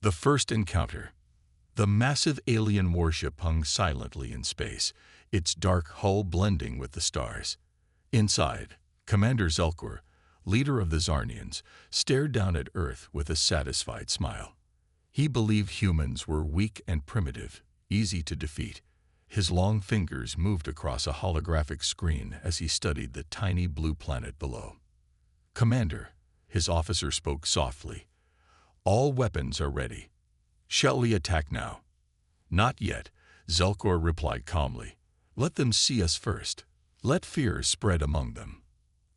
The first encounter. The massive alien warship hung silently in space, its dark hull blending with the stars. Inside, Commander Zelkor, leader of the Zarnians, stared down at Earth with a satisfied smile. He believed humans were weak and primitive, easy to defeat. His long fingers moved across a holographic screen as he studied the tiny blue planet below. "Commander," his officer spoke softly, "all weapons are ready. Shall we attack now?" "Not yet," Zelkor replied calmly. "Let them see us first. Let fear spread among them."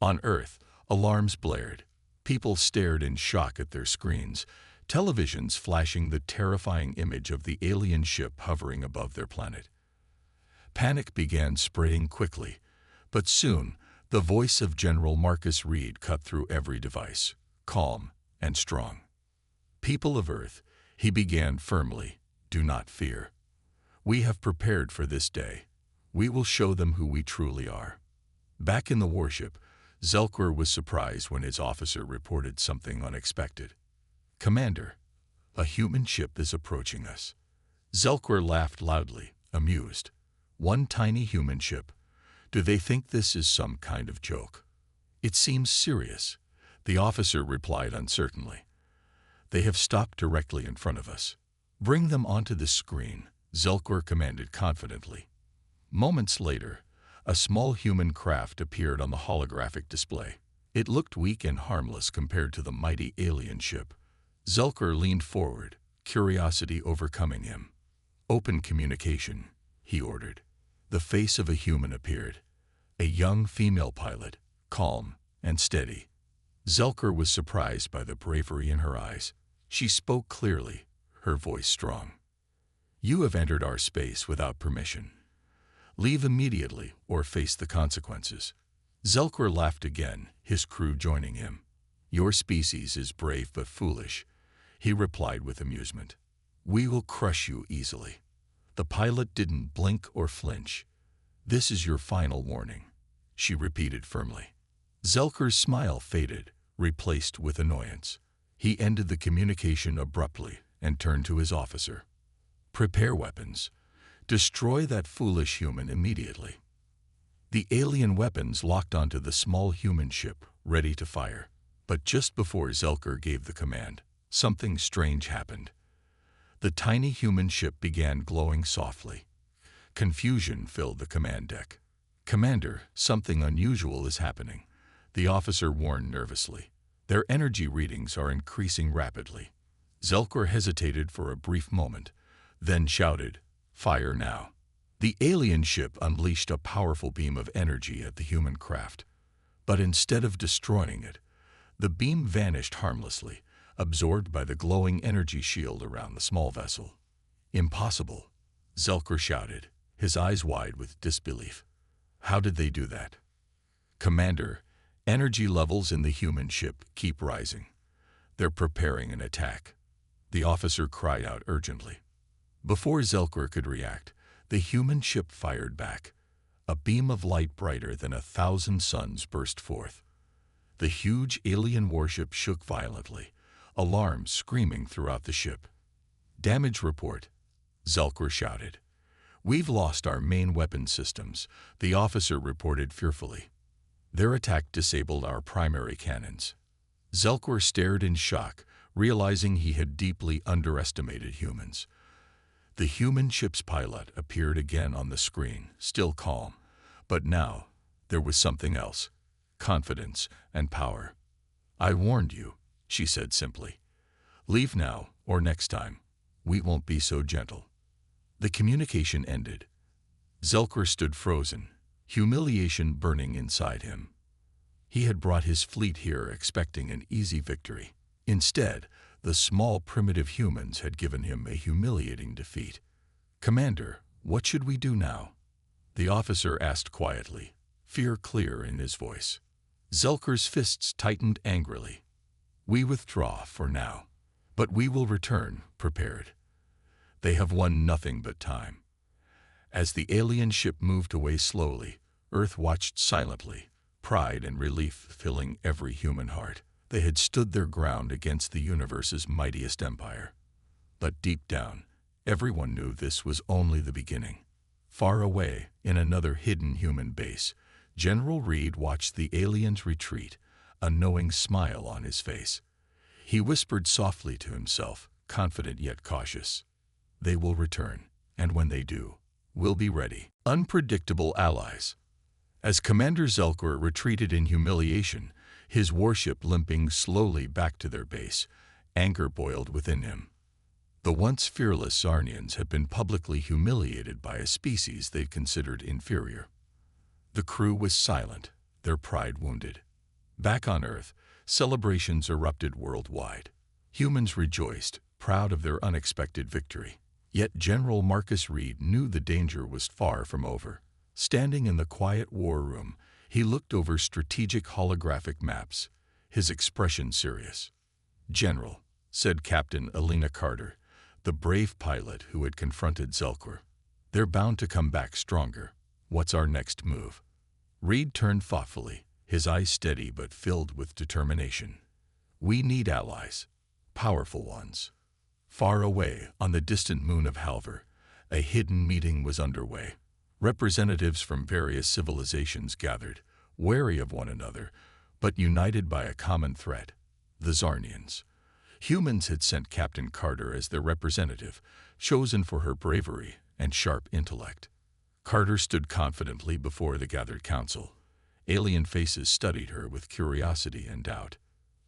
On Earth, alarms blared. People stared in shock at their screens, televisions flashing the terrifying image of the alien ship hovering above their planet. Panic began spreading quickly, but soon the voice of General Marcus Reed cut through every device, calm and strong. "People of Earth," he began firmly, "do not fear. We have prepared for this day. We will show them who we truly are." Back in the warship, Zelkor was surprised when his officer reported something unexpected. "Commander, a human ship is approaching us." Zelkor laughed loudly, amused. "One tiny human ship? Do they think this is some kind of joke?" "It seems serious," the officer replied uncertainly. "They have stopped directly in front of us." "Bring them onto the screen," Zelkor commanded confidently. Moments later, a small human craft appeared on the holographic display. It looked weak and harmless compared to the mighty alien ship. Zelkor leaned forward, curiosity overcoming him. "Open communication," he ordered. The face of a human appeared, a young female pilot, calm and steady. Zelkor was surprised by the bravery in her eyes. She spoke clearly, her voice strong. "You have entered our space without permission. Leave immediately or face the consequences." Zelkor laughed again, his crew joining him. "Your species is brave but foolish," he replied with amusement. "We will crush you easily." The pilot didn't blink or flinch. "This is your final warning," she repeated firmly. Zelkor's smile faded, replaced with annoyance. He ended the communication abruptly and turned to his officer. "Prepare weapons. Destroy that foolish human immediately." The alien weapons locked onto the small human ship, ready to fire. But just before Zelkor gave the command, something strange happened. The tiny human ship began glowing softly. Confusion filled the command deck. "Commander, something unusual is happening," the officer warned nervously. "Their energy readings are increasing rapidly." Zelkor hesitated for a brief moment, then shouted, "Fire now." The alien ship unleashed a powerful beam of energy at the human craft. But instead of destroying it, the beam vanished harmlessly, absorbed by the glowing energy shield around the small vessel. "Impossible," Zelkor shouted, his eyes wide with disbelief. "How did they do that?" "Commander, energy levels in the human ship keep rising. They're preparing an attack," the officer cried out urgently. Before Zelkor could react, the human ship fired back. A beam of light brighter than 1,000 suns burst forth. The huge alien warship shook violently, alarms screaming throughout the ship. "Damage report," Zelkor shouted. "We've lost our main weapon systems," the officer reported fearfully. "Their attack disabled our primary cannons." Zelkor stared in shock, realizing he had deeply underestimated humans. The human ship's pilot appeared again on the screen, still calm. But now, there was something else: confidence and power. "I warned you," she said simply. "Leave now, or next time, we won't be so gentle." The communication ended. Zelkor stood frozen, humiliation burning inside him. He had brought his fleet here expecting an easy victory. Instead, the small primitive humans had given him a humiliating defeat. "Commander, what should we do now?" the officer asked quietly, fear clear in his voice. Zelkor's fists tightened angrily. "We withdraw for now, but we will return prepared. They have won nothing but time." As the alien ship moved away slowly, Earth watched silently, pride and relief filling every human heart. They had stood their ground against the universe's mightiest empire. But deep down, everyone knew this was only the beginning. Far away, in another hidden human base, General Reed watched the aliens retreat, a knowing smile on his face. He whispered softly to himself, confident yet cautious. They will return, and when they do, we'll be ready. Unpredictable allies. As Commander Zelkor retreated in humiliation, his warship limping slowly back to their base, anger boiled within him. The once fearless Zarnians had been publicly humiliated by a species they'd considered inferior. The crew was silent, their pride wounded. Back on Earth, celebrations erupted worldwide. Humans rejoiced, proud of their unexpected victory. Yet General Marcus Reed knew the danger was far from over. Standing in the quiet war room, he looked over strategic holographic maps, his expression serious. "General," said Captain Elena Carter, the brave pilot who had confronted Zelkor, "they're bound to come back stronger. What's our next move?" Reed turned thoughtfully, his eyes steady but filled with determination. "We need allies, powerful ones." Far away, on the distant moon of Halver, a hidden meeting was underway. Representatives from various civilizations gathered, wary of one another, but united by a common threat: the Zarnians. Humans had sent Captain Carter as their representative, chosen for her bravery and sharp intellect. Carter stood confidently before the gathered council. Alien faces studied her with curiosity and doubt.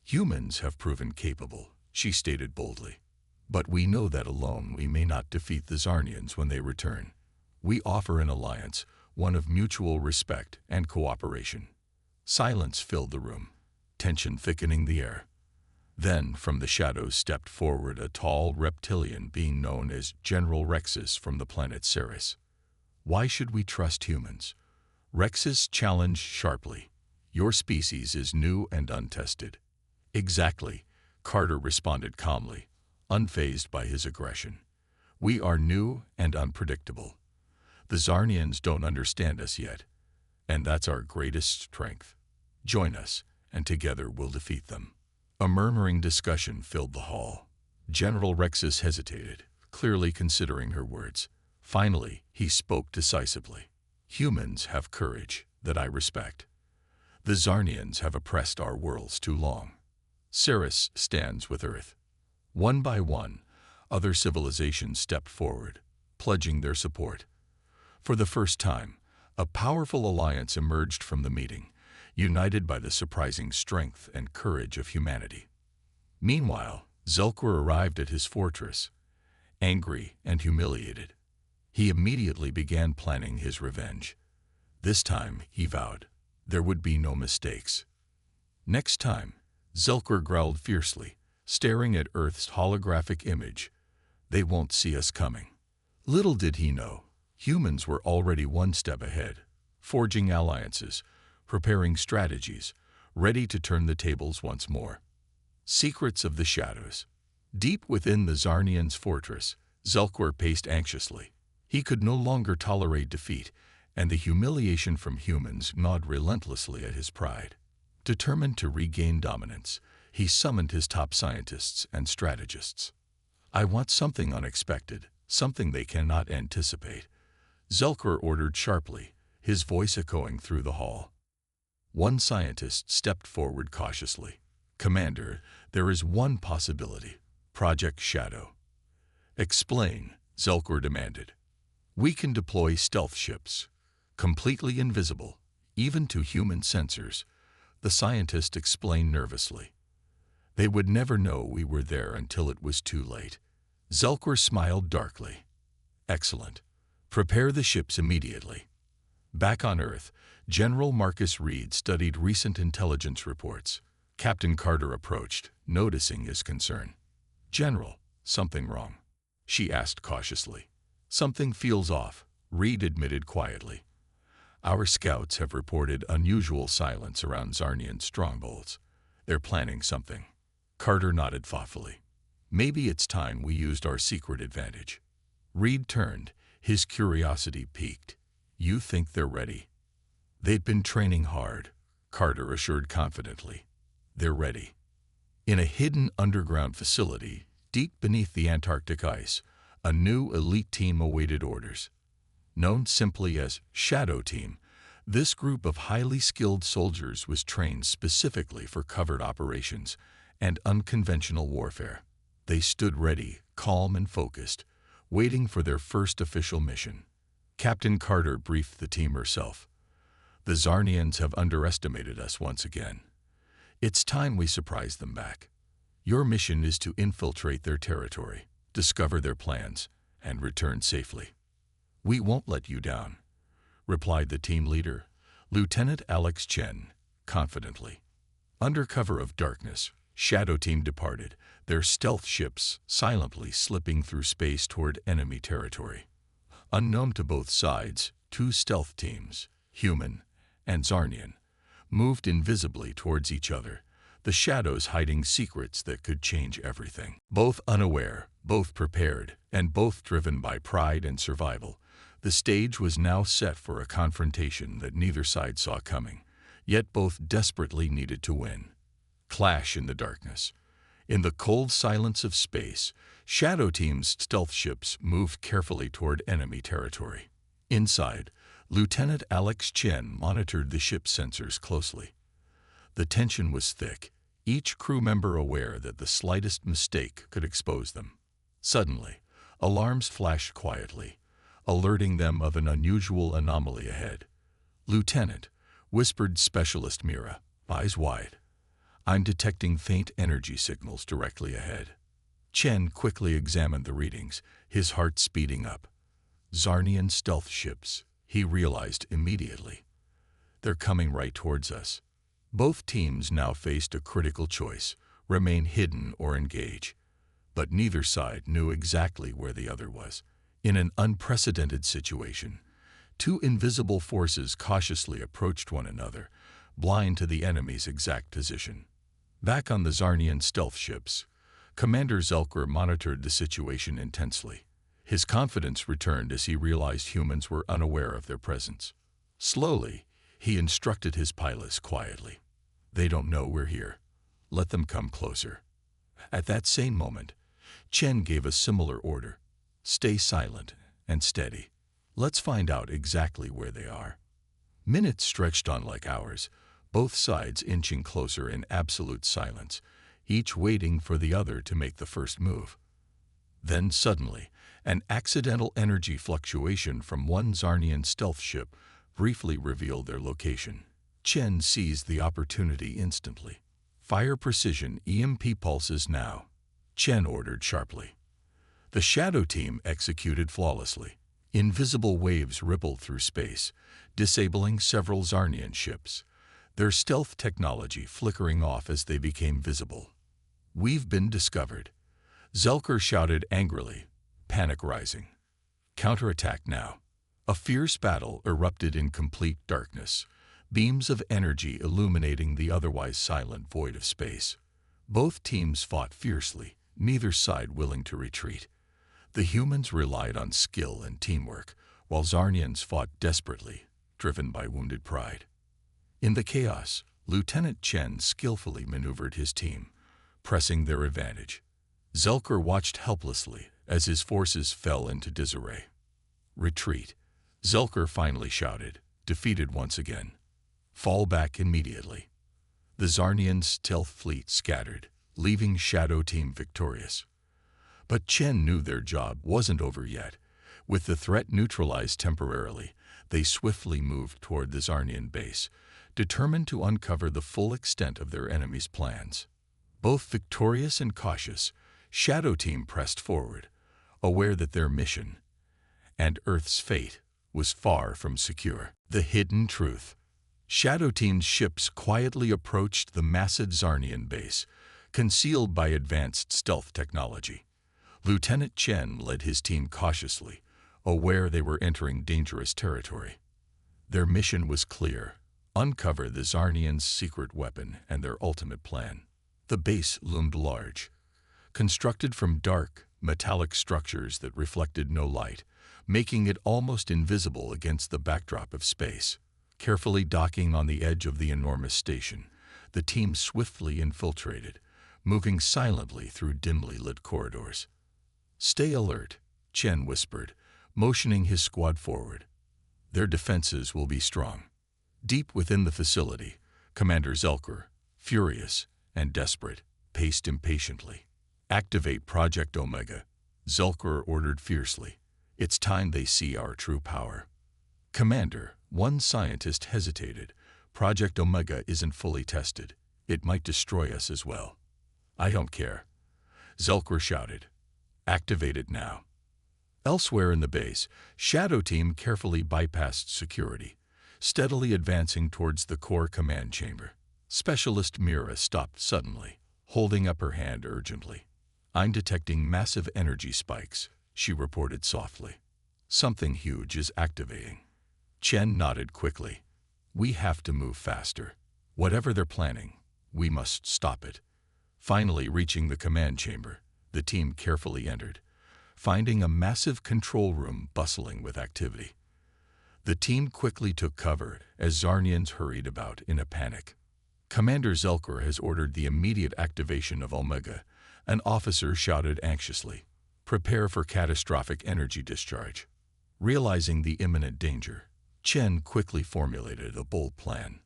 "Humans have proven capable," she stated boldly. "But we know that alone we may not defeat the Zarnians when they return. We offer an alliance, one of mutual respect and cooperation." Silence filled the room, tension thickening the air. Then, from the shadows stepped forward a tall reptilian being known as General Rexus from the planet Ceres. "Why should we trust humans?" Rexus challenged sharply. "Your species is new and untested." "Exactly," Carter responded calmly, unfazed by his aggression. "We are new and unpredictable. The Zarnians don't understand us yet, and that's our greatest strength. Join us, and together we'll defeat them." A murmuring discussion filled the hall. General Rexus hesitated, clearly considering her words. Finally, he spoke decisively. "Humans have courage that I respect. The Zarnians have oppressed our worlds too long. Ceres stands with Earth." One by one, other civilizations stepped forward, pledging their support. For the first time, a powerful alliance emerged from the meeting, united by the surprising strength and courage of humanity. Meanwhile, Zelkor arrived at his fortress, angry and humiliated. He immediately began planning his revenge. This time, he vowed, there would be no mistakes. Next time, Zelkor growled fiercely, staring at Earth's holographic image. "They won't see us coming." Little did he know, humans were already one step ahead, forging alliances, preparing strategies, ready to turn the tables once more. Secrets of the shadows. Deep within the Zarnians' fortress, Zelkor paced anxiously. He could no longer tolerate defeat, and the humiliation from humans gnawed relentlessly at his pride. Determined to regain dominance, he summoned his top scientists and strategists. "I want something unexpected, something they cannot anticipate," Zelkor ordered sharply, his voice echoing through the hall. One scientist stepped forward cautiously. "Commander, there is one possibility: Project Shadow." "Explain," Zelkor demanded. "We can deploy stealth ships, completely invisible, even to human sensors," the scientist explained nervously. "They would never know we were there until it was too late." Zelkor smiled darkly. "Excellent. Prepare the ships immediately." Back on Earth, General Marcus Reed studied recent intelligence reports. Captain Carter approached, noticing his concern. "General, something wrong?" she asked cautiously. "Something feels off," Reed admitted quietly. "Our scouts have reported unusual silence around Zarnian strongholds. They're planning something." Carter nodded thoughtfully. "Maybe it's time we used our secret advantage." Reed turned, his curiosity piqued. "You think they're ready?" "They've been training hard," Carter assured confidently. "They're ready." In a hidden underground facility, Deep beneath the Antarctic ice, a new elite team awaited orders. Known simply as Shadow Team, this group of highly skilled soldiers was trained specifically for covert operations and unconventional warfare. They stood ready, calm and focused, waiting for their first official mission. Captain Carter briefed the team herself. "The Zarnians have underestimated us once again. It's time we surprise them back. Your mission is to infiltrate their territory, discover their plans, and return safely." "We won't let you down," replied the team leader, Lieutenant Alex Chen, confidently. Under cover of darkness, Shadow Team departed, their stealth ships silently slipping through space toward enemy territory. Unknown to both sides, two stealth teams, human and Zarnian, moved invisibly towards each other, the shadows hiding secrets that could change everything. Both unaware, both prepared, and both driven by pride and survival, the stage was now set for a confrontation that neither side saw coming, yet both desperately needed to win. Clash in the darkness. In the cold silence of space, Shadow Team's stealth ships moved carefully toward enemy territory. Inside, Lieutenant Alex Chen monitored the ship's sensors closely. The tension was thick, each crew member aware that the slightest mistake could expose them. Suddenly, alarms flashed quietly, alerting them of an unusual anomaly ahead. "Lieutenant," whispered Specialist Mira, eyes wide, "I'm detecting faint energy signals directly ahead." Chen quickly examined the readings, his heart speeding up. Zarnian stealth ships, he realized immediately. "They're coming right towards us." Both teams now faced a critical choice: remain hidden or engage. But neither side knew exactly where the other was. In an unprecedented situation, two invisible forces cautiously approached one another, blind to the enemy's exact position. Back on the Zarnian stealth ships, Commander Zelker monitored the situation intensely. His confidence returned as he realized humans were unaware of their presence. Slowly, he instructed his pilots quietly. "They don't know we're here. Let them come closer." At that same moment, Chen gave a similar order: "Stay silent and steady. Let's find out exactly where they are." Minutes stretched on like hours, both sides inching closer in absolute silence, each waiting for the other to make the first move. Then suddenly, an accidental energy fluctuation from one Zarnian stealth ship briefly revealed their location. Chen seized the opportunity instantly. "Fire precision EMP pulses now," Chen ordered sharply. The Shadow Team executed flawlessly. Invisible waves rippled through space, disabling several Zarnian ships, their stealth technology flickering off as they became visible. "We've been discovered," Zelker shouted angrily, panic rising. "Counterattack now." A fierce battle erupted in complete darkness, beams of energy illuminating the otherwise silent void of space. Both teams fought fiercely, neither side willing to retreat. The humans relied on skill and teamwork, while Zarnians fought desperately, driven by wounded pride. In the chaos, Lieutenant Chen skillfully maneuvered his team, pressing their advantage. Zelker watched helplessly as his forces fell into disarray. "Retreat," Zelker finally shouted, defeated once again. "Fall back immediately." The Zarnian stealth fleet scattered, leaving Shadow Team victorious. But Chen knew their job wasn't over yet. With the threat neutralized temporarily, they swiftly moved toward the Zarnian base, determined to uncover the full extent of their enemy's plans. Both victorious and cautious, Shadow Team pressed forward, aware that their mission, and Earth's fate, was far from secure. The hidden truth. Shadow Team's ships quietly approached the massive Zarnian base, concealed by advanced stealth technology. Lieutenant Chen led his team cautiously, aware they were entering dangerous territory. Their mission was clear: uncover the Zarnians' secret weapon and their ultimate plan. The base loomed large, constructed from dark, metallic structures that reflected no light, making it almost invisible against the backdrop of space. Carefully docking on the edge of the enormous station, the team swiftly infiltrated, moving silently through dimly lit corridors. "Stay alert," Chen whispered, motioning his squad forward. "Their defenses will be strong." Deep within the facility, Commander Zelker, furious and desperate, paced impatiently. "Activate Project Omega," Zelker ordered fiercely. "It's time they see our true power." "Commander," one scientist hesitated. "Project Omega isn't fully tested. It might destroy us as well." "I don't care," Zelker shouted. "Activate it now." Elsewhere in the base, Shadow Team carefully bypassed security, steadily advancing towards the core command chamber. Specialist Mira stopped suddenly, holding up her hand urgently. "I'm detecting massive energy spikes," she reported softly. "Something huge is activating." Chen nodded quickly. "We have to move faster. Whatever they're planning, we must stop it." Finally reaching the command chamber, the team carefully entered, finding a massive control room bustling with activity. The team quickly took cover as Zarnians hurried about in a panic. "Commander Zelker has ordered the immediate activation of Omega," an officer shouted anxiously. "Prepare for catastrophic energy discharge." Realizing the imminent danger, Chen quickly formulated a bold plan.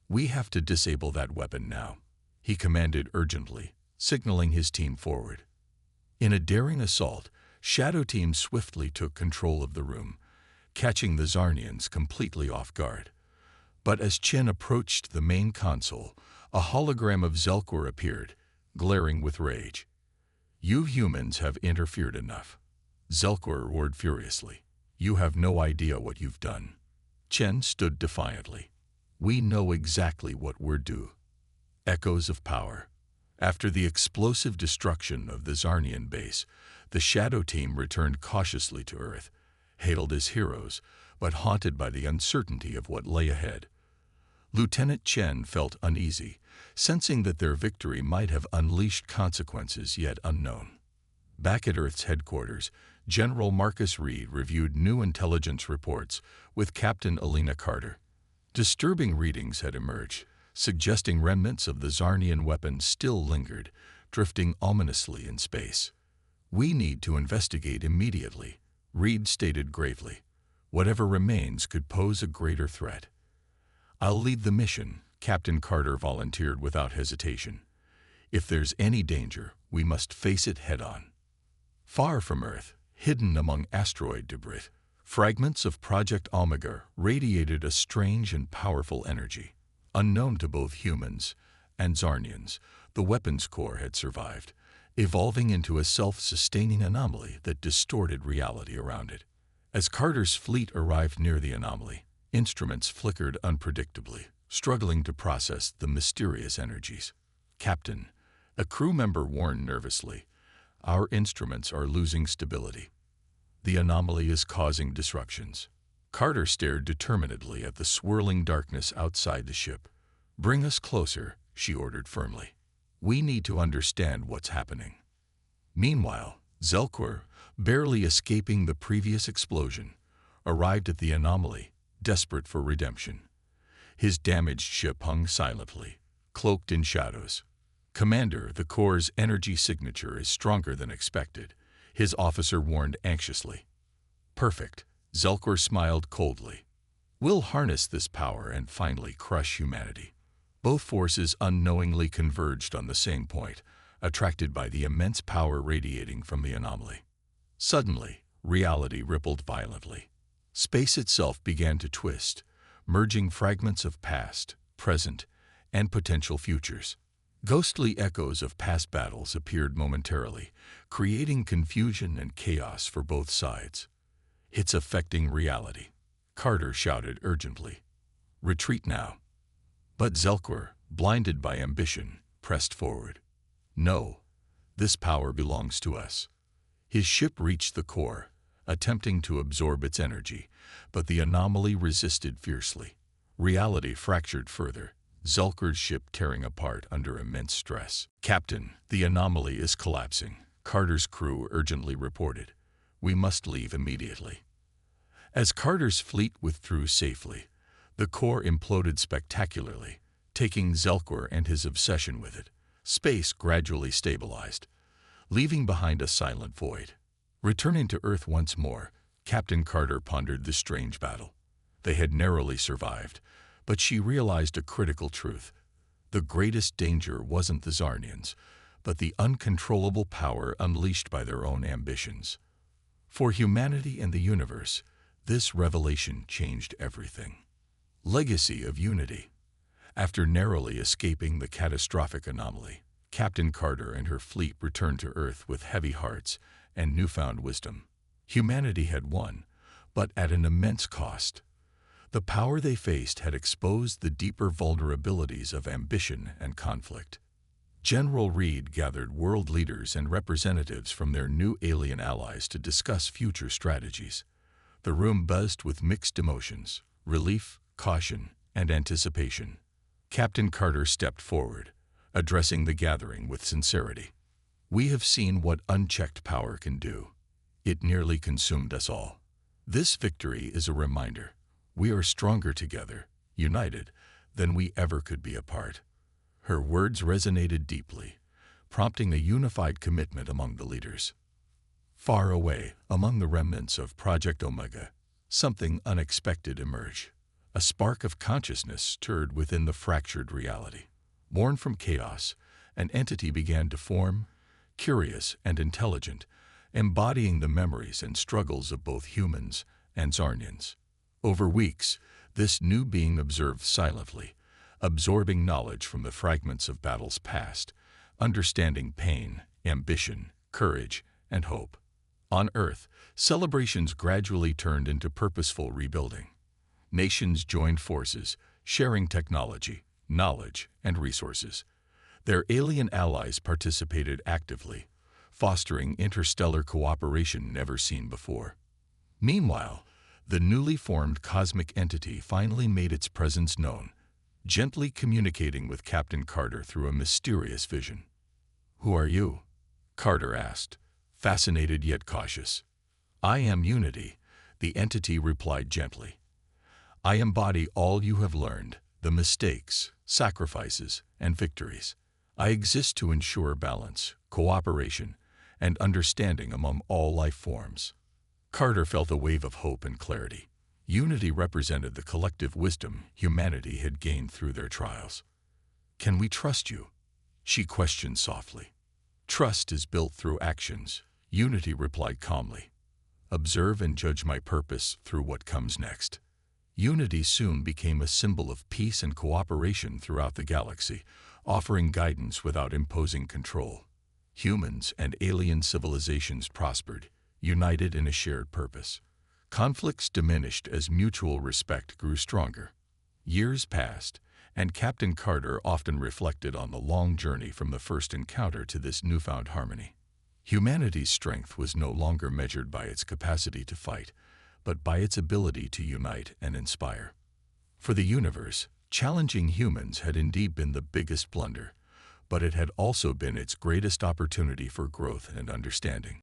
"We have to disable that weapon now," he commanded urgently, signaling his team forward. In a daring assault, Shadow Team swiftly took control of the room, catching the Zarnians completely off guard. But as Chen approached the main console, a hologram of Zelkor appeared, glaring with rage. "You humans have interfered enough," Zelkor roared furiously. "You have no idea what you've done." Chen stood defiantly. "We know exactly what we're due." Echoes of power. After the explosive destruction of the Zarnian base, the Shadow Team returned cautiously to Earth, hailed as heroes, but haunted by the uncertainty of what lay ahead. Lieutenant Chen felt uneasy, sensing that their victory might have unleashed consequences yet unknown. Back at Earth's headquarters, General Marcus Reed reviewed new intelligence reports with Captain Alina Carter. Disturbing readings had emerged, suggesting remnants of the Zarnian weapon still lingered, drifting ominously in space. "We need to investigate immediately," Reed stated gravely. "Whatever remains could pose a greater threat." "I'll lead the mission," Captain Carter volunteered without hesitation. "If there's any danger, we must face it head-on." Far from Earth, hidden among asteroid debris, fragments of Project Omega radiated a strange and powerful energy. Unknown to both humans and Zarnians, the weapons core had survived, evolving into a self-sustaining anomaly that distorted reality around it. As Carter's fleet arrived near the anomaly, instruments flickered unpredictably, struggling to process the mysterious energies. "Captain," a crew member warned nervously, "our instruments are losing stability. The anomaly is causing disruptions." Carter stared determinedly at the swirling darkness outside the ship. "Bring us closer," she ordered firmly. "We need to understand what's happening." Meanwhile, Zelkor, barely escaping the previous explosion, arrived at the anomaly, desperate for redemption. His damaged ship hung silently, cloaked in shadows. "Commander, the core's energy signature is stronger than expected," his officer warned anxiously. "Perfect," Zelkor smiled coldly. "We'll harness this power and finally crush humanity." Both forces unknowingly converged on the same point, attracted by the immense power radiating from the anomaly. Suddenly, reality rippled violently. Space itself began to twist, merging fragments of past, present, and potential futures. Ghostly echoes of past battles appeared momentarily, creating confusion and chaos for both sides. "It's affecting reality," Carter shouted urgently. "Retreat now." But Zelkor, blinded by ambition, pressed forward. "No, this power belongs to us." His ship reached the core, attempting to absorb its energy, but the anomaly resisted fiercely. Reality fractured further, Zelkor's ship tearing apart under immense stress. "Captain, the anomaly is collapsing," Carter's crew urgently reported. "We must leave immediately." As Carter's fleet withdrew safely, the core imploded spectacularly, taking Zelkor and his obsession with it. Space gradually stabilized, leaving behind a silent void. Returning to Earth once more, Captain Carter pondered the strange battle. They had narrowly survived, but she realized a critical truth. The greatest danger wasn't the Zarnians, but the uncontrollable power unleashed by their own ambitions. For humanity and the universe, this revelation changed everything. Legacy of Unity. After narrowly escaping the catastrophic anomaly, Captain Carter and her fleet returned to Earth with heavy hearts and newfound wisdom. Humanity had won, but at an immense cost. The power they faced had exposed the deeper vulnerabilities of ambition and conflict. General Reed gathered world leaders and representatives from their new alien allies to discuss future strategies. The room buzzed with mixed emotions: relief, caution, and anticipation. Captain Carter stepped forward, addressing the gathering with sincerity. "We have seen what unchecked power can do. It nearly consumed us all. This victory is a reminder. We are stronger together, united, than we ever could be apart." Her words resonated deeply, prompting a unified commitment among the leaders. Far away, among the remnants of Project Omega, something unexpected emerged. A spark of consciousness stirred within the fractured reality. Born from chaos, an entity began to form, curious and intelligent, embodying the memories and struggles of both humans and Zarnians. Over weeks, this new being observed silently, absorbing knowledge from the fragments of battles past, understanding pain, ambition, courage, and hope. On Earth, celebrations gradually turned into purposeful rebuilding. Nations joined forces, sharing technology, knowledge, and resources. Their alien allies participated actively, fostering interstellar cooperation never seen before. Meanwhile, the newly formed cosmic entity finally made its presence known, gently communicating with Captain Carter through a mysterious vision. "Who are you?" Carter asked, fascinated yet cautious. "I am Unity," the entity replied gently. "I embody all you have learned, the mistakes, sacrifices, and victories. I exist to ensure balance, cooperation, and understanding among all life forms." Carter felt a wave of hope and clarity. Unity represented the collective wisdom humanity had gained through their trials. "Can we trust you?" she questioned softly. "Trust is built through actions," Unity replied calmly. "Observe and judge my purpose through what comes next." Unity soon became a symbol of peace and cooperation throughout the galaxy, offering guidance without imposing control. Humans and alien civilizations prospered, united in a shared purpose. Conflicts diminished as mutual respect grew stronger. Years passed, and Captain Carter often reflected on the long journey from the first encounter to this newfound harmony. Humanity's strength was no longer measured by its capacity to fight, but by its ability to unite and inspire. For the universe, challenging humans had indeed been the biggest blunder, but it had also been its greatest opportunity for growth and understanding.